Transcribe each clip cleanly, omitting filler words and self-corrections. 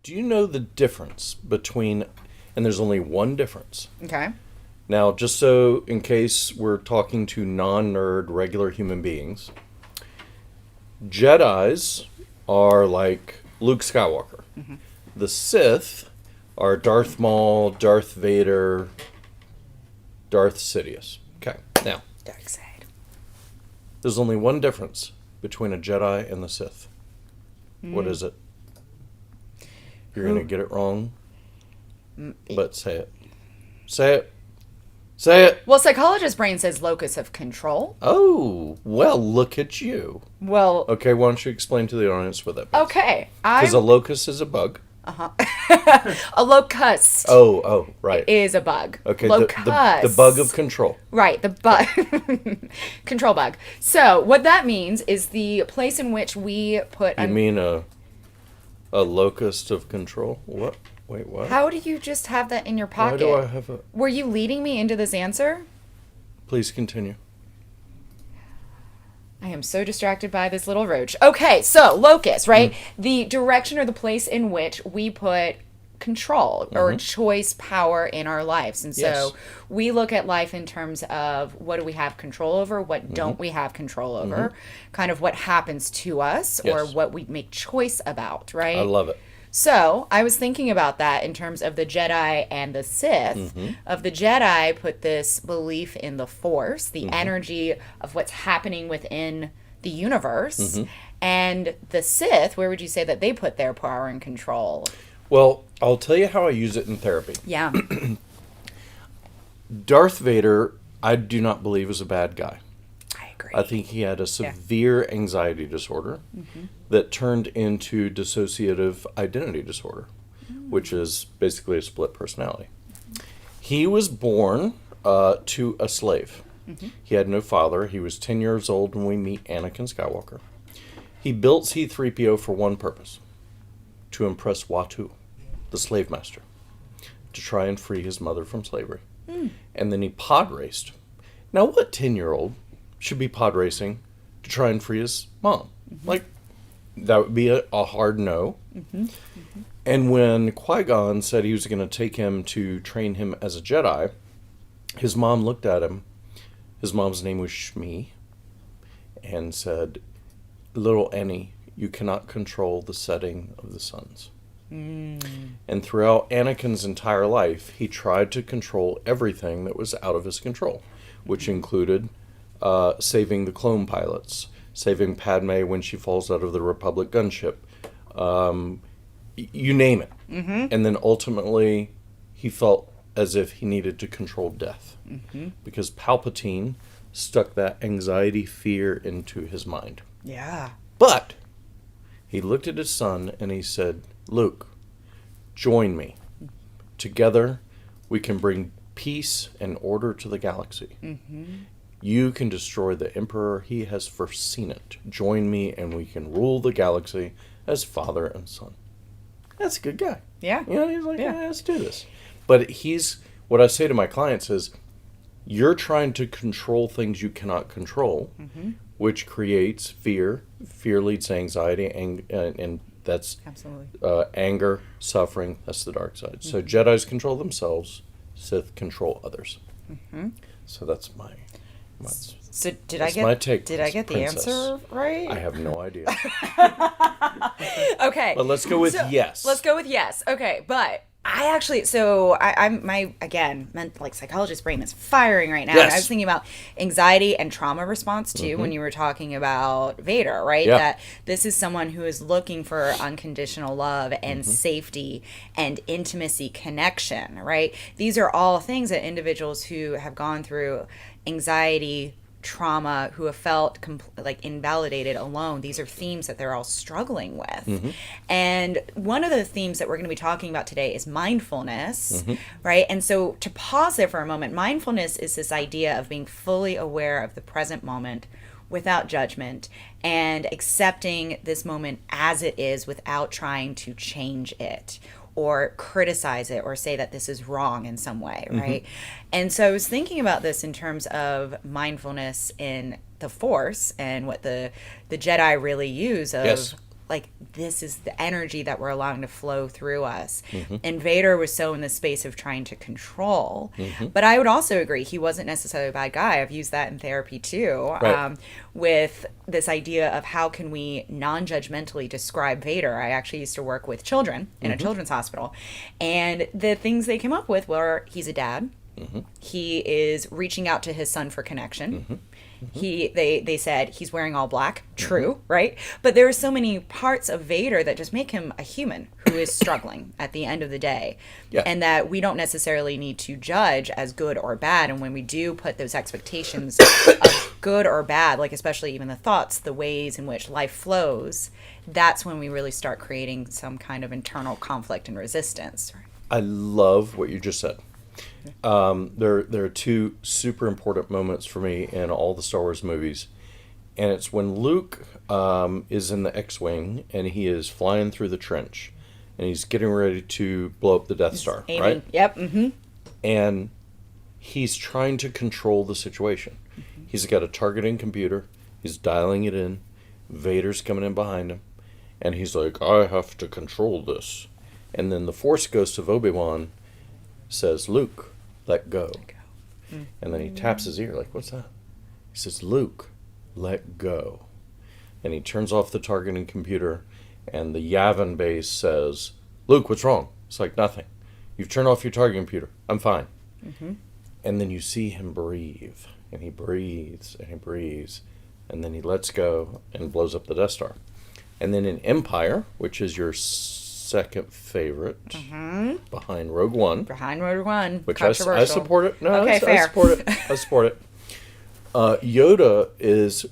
Do you know the difference between, and there's only one difference. Okay. Now, just so in case we're talking to non-nerd regular human beings, Jedis are like Luke Skywalker. Mm-hmm. The Sith are Darth Maul, Darth Vader, Darth Sidious. Okay, now, Dark side. there's only one difference between a Jedi and the Sith. What is it? You're going to get it wrong, but say it. Say it. Say it. Well, psychologist brain says locus of control. Oh, well, look at you. Well, Okay, why don't you explain to the audience what that means? okay. Because a locus is a bug. A locust Oh, right. is a bug. Okay, Locust. the bug of control. Right, the bug. Control bug. So, what that means is the place in which we put... You mean a locust of control? What? Wait, what? How do you just have that in your Why pocket? do I have a... Were you leading me into this answer? Please continue. I am so distracted by this little roach. Okay, so locus, right? The direction or the place in which we put control or choice power in our lives. And so Yes. we look at life in terms of what do we have control over, what don't we have control over, kind of what happens to us or Yes. what we make choice about, right? I love it. So I was thinking about that in terms of the Jedi and the Sith. Of the Jedi, put this belief in the Force, the energy of what's happening within the universe. And the Sith, where would you say that they put their power and control? Well, I'll tell you how I use it in therapy. Yeah. Darth Vader, I do not believe is a bad guy. I agree. I think he had a severe anxiety disorder that turned into dissociative identity disorder, which is basically a split personality. He was born to a slave. He had no father. He was 10 years old when we meet Anakin Skywalker. He built C-3PO for one purpose, to impress Watu, the slave master, to try and free his mother from slavery. And then he pod raced. Now, what 10-year-old should be pod racing to try and free his mom? Like, that would be a hard no. And when Qui-Gon said he was going to take him to train him as a Jedi, his mom looked at him. His mom's name was Shmi, and said, "Little Annie, you cannot control the setting of the suns." And throughout Anakin's entire life, he tried to control everything that was out of his control, which included saving the clone pilots, saving Padme when she falls out of the Republic gunship, you name it. And then ultimately, he felt as if he needed to control death, because Palpatine stuck that anxiety, fear into his mind. Yeah. But he looked at his son and he said, "Luke, join me. Together, we can bring peace and order to the galaxy. You can destroy the Emperor. He has foreseen it. Join me and we can rule the galaxy as father and son." That's a good guy. Yeah. You know, he's like, Yeah. "Yeah, let's do this." But what I say to my clients is, you're trying to control things you cannot control, which creates fear. Fear leads to anxiety, and that's Absolutely. anger, suffering. That's the dark side. So Jedis control themselves, Sith control others. So that's my So did That's I my get take, did I get the princess. answer right? I have no idea. Okay. But let's go with yes. Let's go with yes. Okay, but I actually, so I'm meant like psychologist brain is firing right now. Yes. And I was thinking about anxiety and trauma response too when you were talking about Vader, right? Yeah. That this is someone who is looking for unconditional love and safety and intimacy, connection, right? These are all things that individuals who have gone through anxiety, trauma, who have felt like invalidated, alone, these are themes that they're all struggling with. And one of the themes that we're going to be talking about today is mindfulness, right? And so to pause there for a moment, mindfulness is this idea of being fully aware of the present moment without judgment and accepting this moment as it is without trying to change it or criticize it or say that this is wrong in some way, right? And so I was thinking about this in terms of mindfulness in the Force and what the Jedi really use of Yes. like, this is the energy that we're allowing to flow through us. And Vader was so in the space of trying to control. But I would also agree, he wasn't necessarily a bad guy. I've used that in therapy too, Right. with this idea of how can we non-judgmentally describe Vader. I actually used to work with children in a children's hospital. And the things they came up with were, he's a dad. He is reaching out to his son for connection. They said he's wearing all black. True, right? But there are so many parts of Vader that just make him a human who is struggling at the end of the day. Yeah. And that we don't necessarily need to judge as good or bad. And when we do put those expectations of good or bad, like especially even the thoughts, the ways in which life flows, that's when we really start creating some kind of internal conflict and resistance. I love what you just said. There are two super important moments for me in all the Star Wars movies, and it's when Luke is in the X-wing and he is flying through the trench, and he's getting ready to blow up the Death Star, Aiming. right? Yep. And he's trying to control the situation. He's got a targeting computer. He's dialing it in. Vader's coming in behind him, and he's like, "I have to control this." And then the Force Ghost of Obi-Wan says, "Luke, let go." And then he taps his ear, like, "What's that?" He says, "Luke, let go." And he turns off the targeting computer, and the Yavin base says, "Luke, what's wrong?" It's like, "Nothing. You've turned off your targeting computer. I'm fine." And then you see him breathe, and he breathes, and he breathes, and then he lets go and blows up the Death Star. And then in Empire, which is your second favorite, behind Rogue One, Behind Rogue One. which I support it. No, Okay, I fair. support it. I support it. Yoda is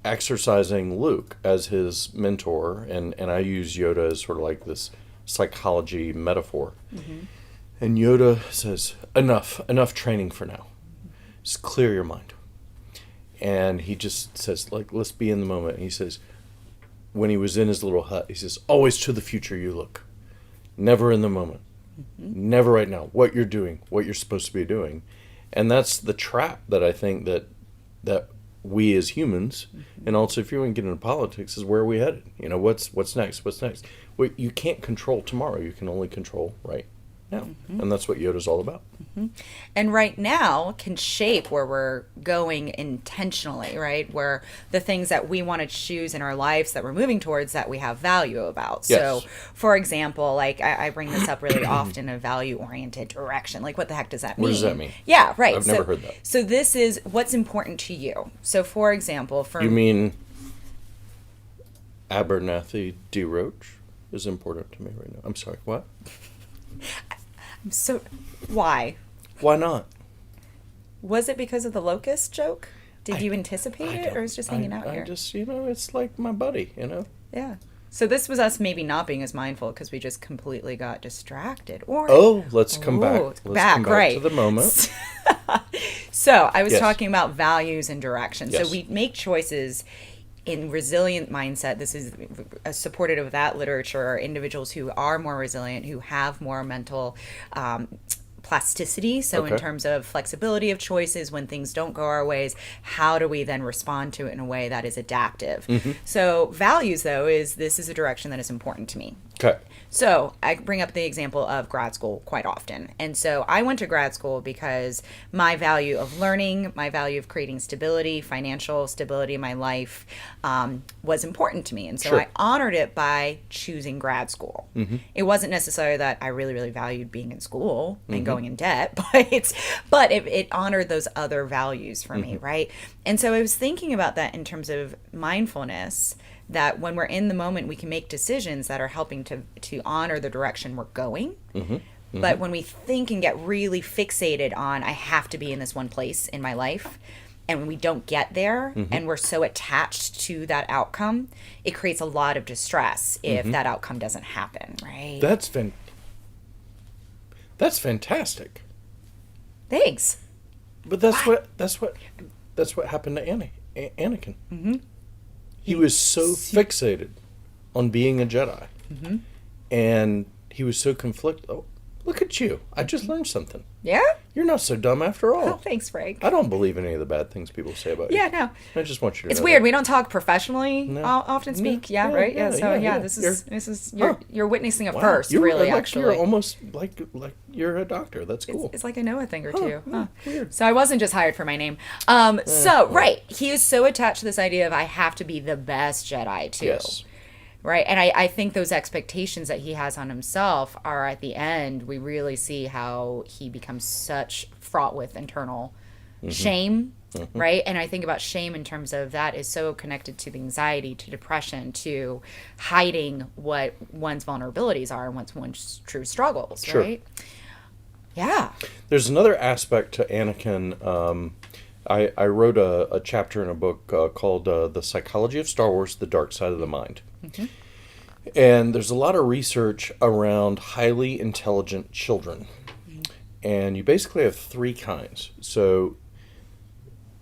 exercising Luke as his mentor, and I use Yoda as sort of like this psychology metaphor. And Yoda says, enough training for now. Just clear your mind. And he just says, like, let's be in the moment. And he says, when he was in his little hut, he says, always to the future you look. Never in the moment. Never right now. What you're doing, what you're supposed to be doing. And that's the trap that I think that we as humans, and also if you want to get into politics, is where are we headed? You know, what's next? What's next? Well, you can't control tomorrow. You can only control right now. And that's what Yoda's all about. And right now can shape where we're going intentionally, right? Where the things that we want to choose in our lives that we're moving towards that we have value about. Yes. So, for example, like I bring this up really often, a value-oriented direction. Like, what the heck does that mean? What does that mean? Yeah, right. I've never heard that. So this is what's important to you. So, for example, for You mean Abernathy D. Roach is important to me right now? I'm sorry, what? so why? Why not? Was it because of the Locus joke? Did you anticipate I it, or don't- was just hanging out I here? just, it's like my buddy, Yeah. So this was us maybe not being as mindful because we just completely got distracted. Or Oh, let's come back. Ooh, Let's back, come back right. to the moment. So I was Yes. talking about values and direction. Yes. So we make choices in resilient mindset. This is supported of that literature. Individuals who are more resilient, who have more mental plasticity. So in Okay. terms of flexibility of choices, when things don't go our ways, how do we then respond to it in a way that is adaptive? So values, though, this is a direction that is important to me. Okay. So I bring up the example of grad school quite often. And so I went to grad school because my value of learning, my value of creating stability, financial stability in my life was important to me. And so Sure. I honored it by choosing grad school. It wasn't necessarily that I really, really valued being in school and going in debt, but it honored those other values for me, right? And so I was thinking about that in terms of mindfulness, that when we're in the moment, we can make decisions that are helping to honor the direction we're going. But when we think and get really fixated on, I have to be in this one place in my life, and when we don't get there and we're so attached to that outcome, it creates a lot of distress if that outcome doesn't happen, right? That's fantastic. Thanks. But that's what happened to Anakin. He was so fixated on being a Jedi, and he was so conflicted. Oh, look at you. I just learned something. Yeah? You're not so dumb after all. Oh, thanks, Frank. I don't believe any of the bad things people say about you. Yeah, no. I just want you to know It's weird. that. We don't talk professionally No. often speak. No. Yeah, Yeah, right? yeah, Yeah, so yeah. this is Huh. you're witnessing a Wow. first, You're, really, like, actually. You're almost like you're a doctor. That's cool. It's like I know a thing or two. Huh. Weird. So I wasn't just hired for my name. Right. He is so attached to this idea of I have to be the best Jedi, too. Yes. Right. And I think those expectations that he has on himself are at the end, we really see how he becomes such fraught with internal shame. Right. And I think about shame in terms of that is so connected to the anxiety, to depression, to hiding what one's vulnerabilities are and what's one's true struggles. Sure. Right. Yeah. There's another aspect to Anakin. I wrote a chapter in a book called The Psychology of Star Wars, The Dark Side of the Mind. Mm-hmm. And there's a lot of research around highly intelligent children. And you basically have three kinds. So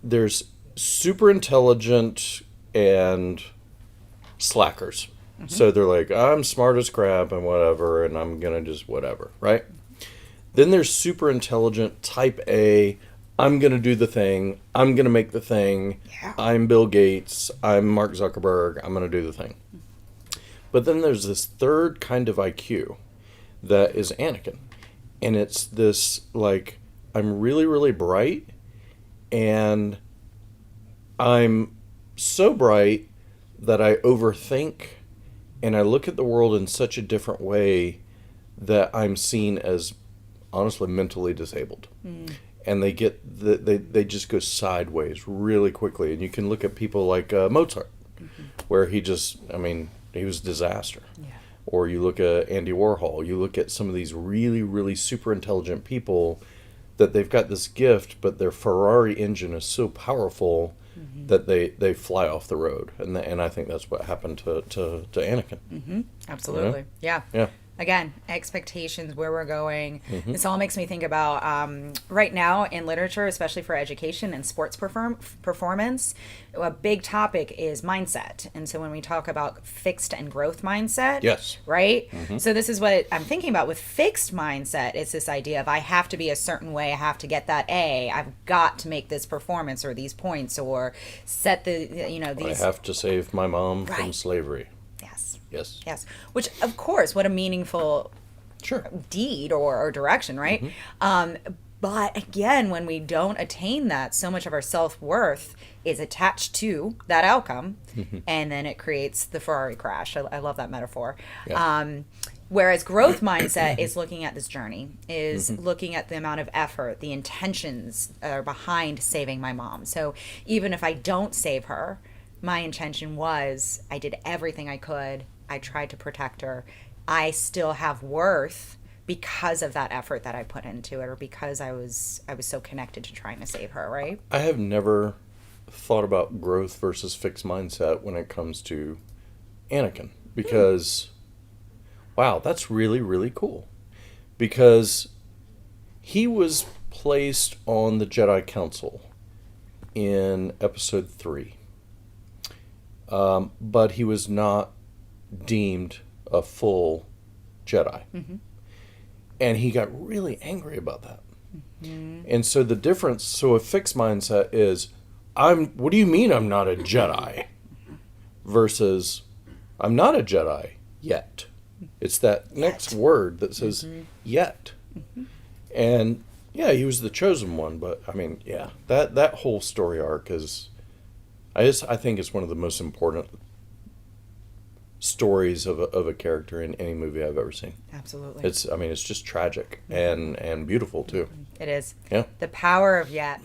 there's super intelligent and slackers. So they're like, I'm smart as crap and whatever, and I'm going to just whatever, right? Then there's super intelligent, type A, I'm going to do the thing, I'm going to make the thing, Yeah. I'm Bill Gates, I'm Mark Zuckerberg, I'm going to do the thing. But then there's this third kind of IQ that is Anakin. And it's this, like, I'm really, really bright, and I'm so bright that I overthink, and I look at the world in such a different way that I'm seen as, honestly, mentally disabled. And they they just go sideways really quickly. And you can look at people like Mozart, where he was a disaster. Yeah. Or you look at Andy Warhol, you look at some of these really, really super intelligent people that they've got this gift, but their Ferrari engine is so powerful that they fly off the road. And I think that's what happened to Anakin. Absolutely. Yeah. Yeah. Again, expectations, where we're going. This all makes me think about right now in literature, especially for education and sports performance, a big topic is mindset. And so when we talk about fixed and growth mindset, Yes. right? So this is what I'm thinking about with fixed mindset. It's this idea of I have to be a certain way, I have to get that A, I've got to make this performance or these points or set these. I have to save my mom from Right. slavery. Yes. Yes. Yes. Which, of course, what a meaningful Sure. deed or direction, right? But again, when we don't attain that, so much of our self-worth is attached to that outcome, and then it creates the Ferrari crash. I love that metaphor. Yeah. Whereas growth mindset is looking at this journey, is looking at the amount of effort, the intentions that are behind saving my mom. So even if I don't save her, my intention was I did everything I could. I tried to protect her. I still have worth because of that effort that I put into it, or because I was so connected to trying to save her, right? I have never thought about growth versus fixed mindset when it comes to Anakin, because wow, that's really, really cool. Because he was placed on the Jedi Council in episode 3. But he was not deemed a full Jedi. And he got really angry about that. And so the difference, so a fixed mindset is, what do you mean I'm not a Jedi? Versus, I'm not a Jedi yet. It's that next word that says yet. And yeah, he was the chosen one, but I mean, yeah, that whole story arc is, I think it's one of the most important stories of a character in any movie I've ever seen. Absolutely. It's just tragic and beautiful too. It is. Yeah. The power of yet.